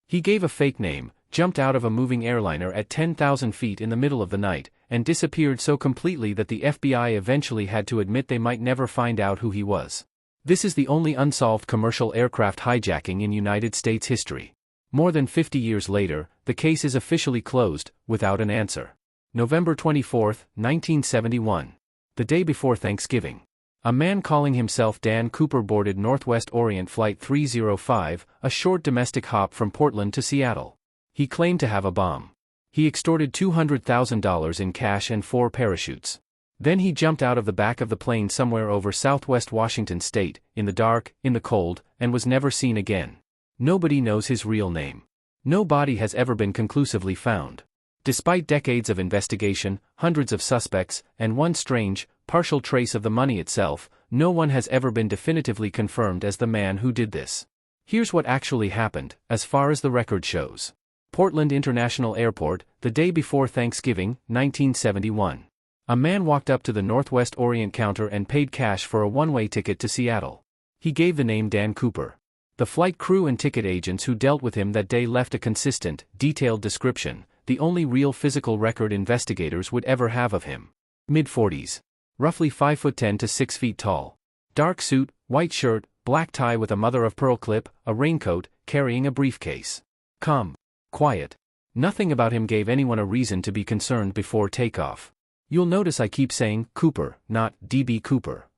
He gave a fake name, jumped out of a moving airliner at 10,000 feet in the middle of the night, and disappeared so completely that the FBI eventually had to admit they might never find out who he was. This is the only unsolved commercial aircraft hijacking in United States history. More than 50 years later, the case is officially closed, without an answer. November 24, 1971. The day before Thanksgiving. A man calling himself Dan Cooper boarded Northwest Orient Flight 305, a short domestic hop from Portland to Seattle. He claimed to have a bomb. He extorted $200,000 in cash and 4 parachutes. Then he jumped out of the back of the plane somewhere over southwest Washington state, in the dark, in the cold, and was never seen again. Nobody knows his real name. No body has ever been conclusively found. Despite decades of investigation, hundreds of suspects, and one strange, partial trace of the money itself, no one has ever been definitively confirmed as the man who did this. Here's what actually happened, as far as the record shows. Portland International Airport, the day before Thanksgiving, 1971. A man walked up to the Northwest Orient counter and paid cash for a one-way ticket to Seattle. He gave the name Dan Cooper. The flight crew and ticket agents who dealt with him that day left a consistent, detailed description, the only real physical record investigators would ever have of him. Mid-40s. Roughly 5'10" to 6 feet tall. Dark suit, white shirt, black tie with a mother-of-pearl clip, a raincoat, carrying a briefcase. Calm. Quiet. Nothing about him gave anyone a reason to be concerned before takeoff. You'll notice I keep saying Cooper, not D.B. Cooper.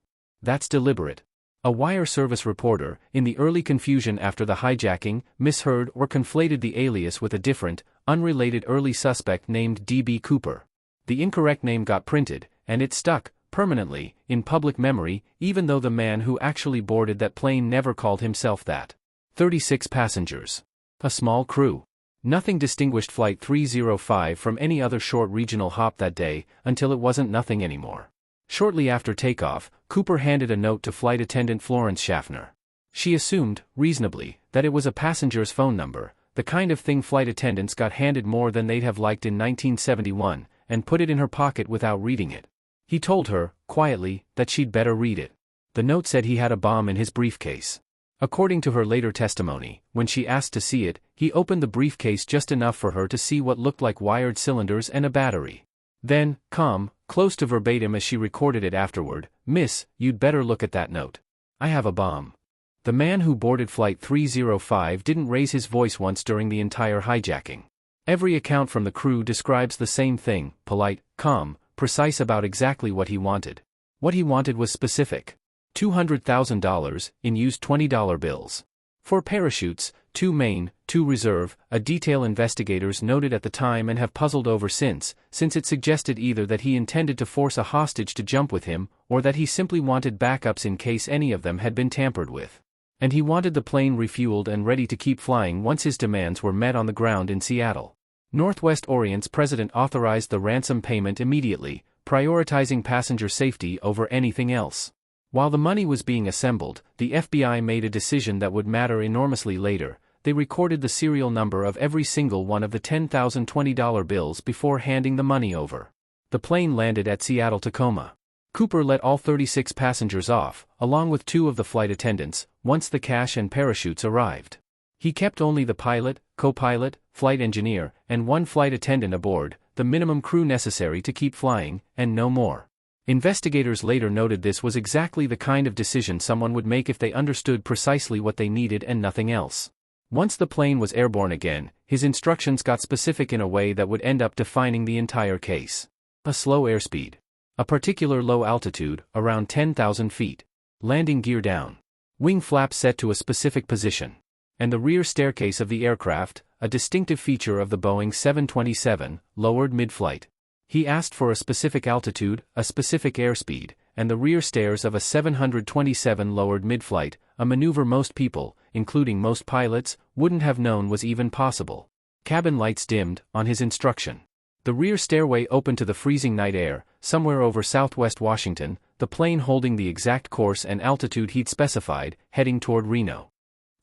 That's deliberate. A wire service reporter, in the early confusion after the hijacking, misheard or conflated the alias with a different, unrelated early suspect named D.B. Cooper. The incorrect name got printed, and it stuck, permanently, in public memory, even though the man who actually boarded that plane never called himself that. 36 passengers. A small crew. Nothing distinguished Flight 305 from any other short regional hop that day, until it wasn't nothing anymore. Shortly after takeoff, Cooper handed a note to flight attendant Florence Schaffner. She assumed, reasonably, that it was a passenger's phone number, the kind of thing flight attendants got handed more than they'd have liked in 1971, and put it in her pocket without reading it. He told her, quietly, that she'd better read it. The note said he had a bomb in his briefcase. According to her later testimony, when she asked to see it, he opened the briefcase just enough for her to see what looked like wired cylinders and a battery. Then, calm, close to verbatim as she recorded it afterward, "Miss, you'd better look at that note. I have a bomb." The man who boarded Flight 305 didn't raise his voice once during the entire hijacking. Every account from the crew describes the same thing, polite, calm, precise about exactly what he wanted. What he wanted was specific. $200,000, in used $20 bills. 4 parachutes, 2 main, 2 reserve, a detail investigators noted at the time and have puzzled over since it suggested either that he intended to force a hostage to jump with him, or that he simply wanted backups in case any of them had been tampered with. And he wanted the plane refueled and ready to keep flying once his demands were met on the ground in Seattle. Northwest Orient's president authorized the ransom payment immediately, prioritizing passenger safety over anything else. While the money was being assembled, the FBI made a decision that would matter enormously later. They recorded the serial number of every single one of the 10,000 $20 bills before handing the money over. The plane landed at Seattle-Tacoma. Cooper let all 36 passengers off, along with 2 of the flight attendants, once the cash and parachutes arrived. He kept only the pilot, co-pilot, flight engineer, and 1 flight attendant aboard, the minimum crew necessary to keep flying, and no more. Investigators later noted this was exactly the kind of decision someone would make if they understood precisely what they needed and nothing else. Once the plane was airborne again, his instructions got specific in a way that would end up defining the entire case. A slow airspeed. A particular low altitude, around 10,000 feet. Landing gear down. Wing flaps set to a specific position. And the rear staircase of the aircraft, a distinctive feature of the Boeing 727, lowered mid-flight. He asked for a specific altitude, a specific airspeed, and the rear stairs of a 727 lowered mid-flight, a maneuver most people, including most pilots, wouldn't have known was even possible. Cabin lights dimmed, on his instruction. The rear stairway opened to the freezing night air, somewhere over southwest Washington, the plane holding the exact course and altitude he'd specified, heading toward Reno.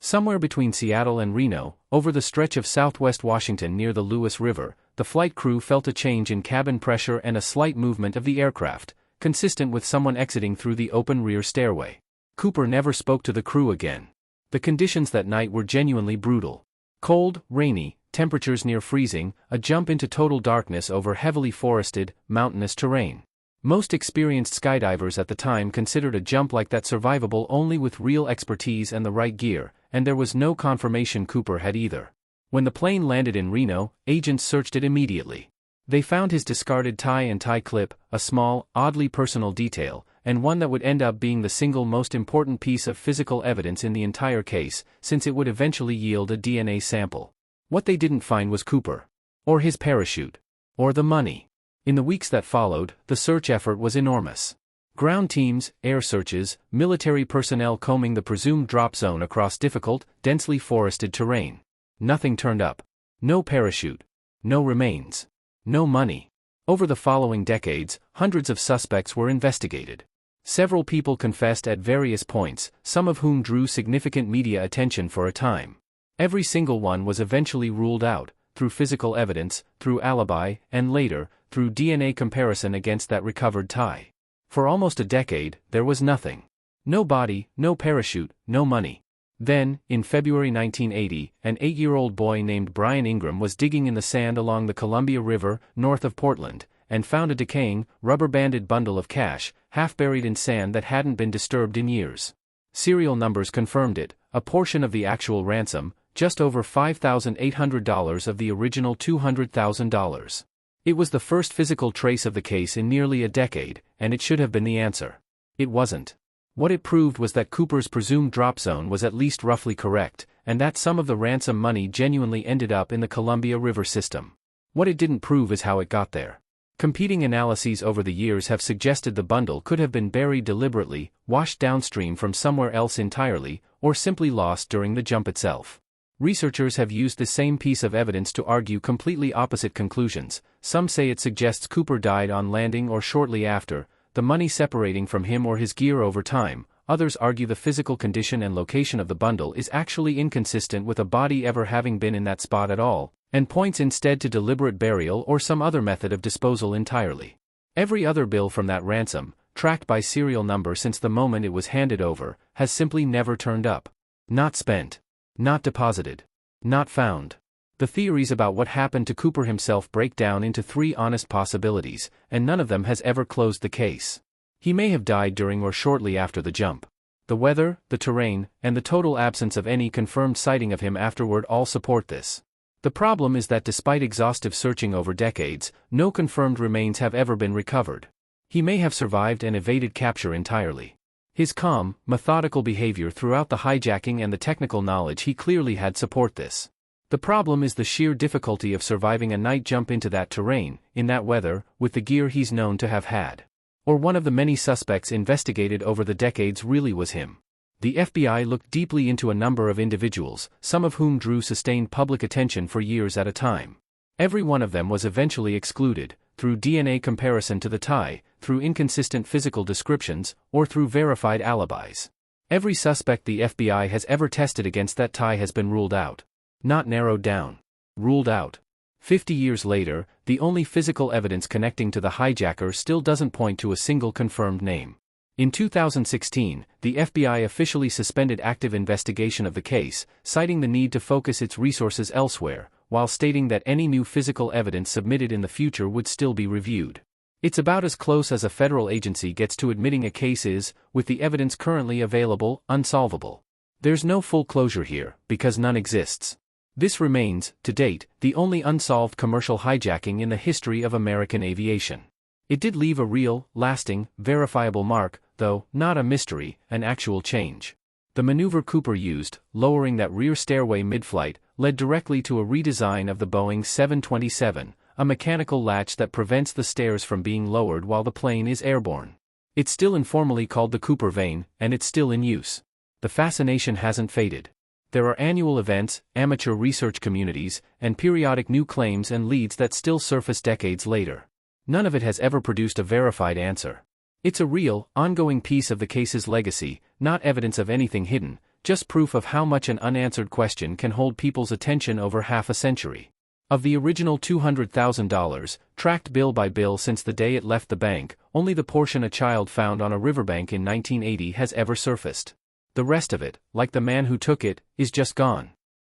Somewhere between Seattle and Reno, over the stretch of southwest Washington near the Lewis River, the flight crew felt a change in cabin pressure and a slight movement of the aircraft, consistent with someone exiting through the open rear stairway. Cooper never spoke to the crew again. The conditions that night were genuinely brutal. Cold, rainy, temperatures near freezing, a jump into total darkness over heavily forested, mountainous terrain. Most experienced skydivers at the time considered a jump like that survivable only with real expertise and the right gear, and there was no confirmation Cooper had either. When the plane landed in Reno, agents searched it immediately. They found his discarded tie and tie clip, a small, oddly personal detail, and one that would end up being the single most important piece of physical evidence in the entire case, since it would eventually yield a DNA sample. What they didn't find was Cooper. Or his parachute. Or the money. In the weeks that followed, the search effort was enormous. Ground teams, air searches, military personnel combing the presumed drop zone across difficult, densely forested terrain. Nothing turned up. No parachute. No remains. No money. Over the following decades, hundreds of suspects were investigated. Several people confessed at various points, some of whom drew significant media attention for a time. Every single one was eventually ruled out, through physical evidence, through alibi, and later, through DNA comparison against that recovered tie. For almost a decade, there was nothing. No body, no parachute, no money. Then, in February 1980, an 8-year-old boy named Brian Ingram was digging in the sand along the Columbia River, north of Portland, and found a decaying, rubber-banded bundle of cash, half buried in sand that hadn't been disturbed in years. Serial numbers confirmed it, a portion of the actual ransom, just over $5,800 of the original $200,000. It was the first physical trace of the case in nearly a decade, and it should have been the answer. It wasn't. What it proved was that Cooper's presumed drop zone was at least roughly correct, and that some of the ransom money genuinely ended up in the Columbia River system. What it didn't prove is how it got there. Competing analyses over the years have suggested the bundle could have been buried deliberately, washed downstream from somewhere else entirely, or simply lost during the jump itself. Researchers have used the same piece of evidence to argue completely opposite conclusions. Some say it suggests Cooper died on landing or shortly after, the money separating from him or his gear over time. Others argue the physical condition and location of the bundle is actually inconsistent with a body ever having been in that spot at all, and points instead to deliberate burial or some other method of disposal entirely. Every other bill from that ransom, tracked by serial number since the moment it was handed over, has simply never turned up. Not spent. Not deposited. Not found. The theories about what happened to Cooper himself break down into 3 honest possibilities, and none of them has ever closed the case. He may have died during or shortly after the jump. The weather, the terrain, and the total absence of any confirmed sighting of him afterward all support this. The problem is that despite exhaustive searching over decades, no confirmed remains have ever been recovered. He may have survived and evaded capture entirely. His calm, methodical behavior throughout the hijacking and the technical knowledge he clearly had support this. The problem is the sheer difficulty of surviving a night jump into that terrain, in that weather, with the gear he's known to have had. Or one of the many suspects investigated over the decades really was him. The FBI looked deeply into a number of individuals, some of whom drew sustained public attention for years at a time. Every one of them was eventually excluded, through DNA comparison to the tie, through inconsistent physical descriptions, or through verified alibis. Every suspect the FBI has ever tested against that tie has been ruled out. Not narrowed down. Ruled out. 50 years later, the only physical evidence connecting to the hijacker still doesn't point to a single confirmed name. In 2016, the FBI officially suspended active investigation of the case, citing the need to focus its resources elsewhere, while stating that any new physical evidence submitted in the future would still be reviewed. It's about as close as a federal agency gets to admitting a case is, with the evidence currently available, unsolvable. There's no full closure here, because none exists. This remains, to date, the only unsolved commercial hijacking in the history of American aviation. It did leave a real, lasting, verifiable mark, though, not a mystery, an actual change. The maneuver Cooper used, lowering that rear stairway mid-flight, led directly to a redesign of the Boeing 727, a mechanical latch that prevents the stairs from being lowered while the plane is airborne. It's still informally called the Cooper vane, and it's still in use. The fascination hasn't faded. There are annual events, amateur research communities, and periodic new claims and leads that still surface decades later. None of it has ever produced a verified answer. It's a real, ongoing piece of the case's legacy, not evidence of anything hidden, just proof of how much an unanswered question can hold people's attention over half a century. Of the original $200,000, tracked bill by bill since the day it left the bank, only the portion a child found on a riverbank in 1980 has ever surfaced. The rest of it, like the man who took it, is just gone.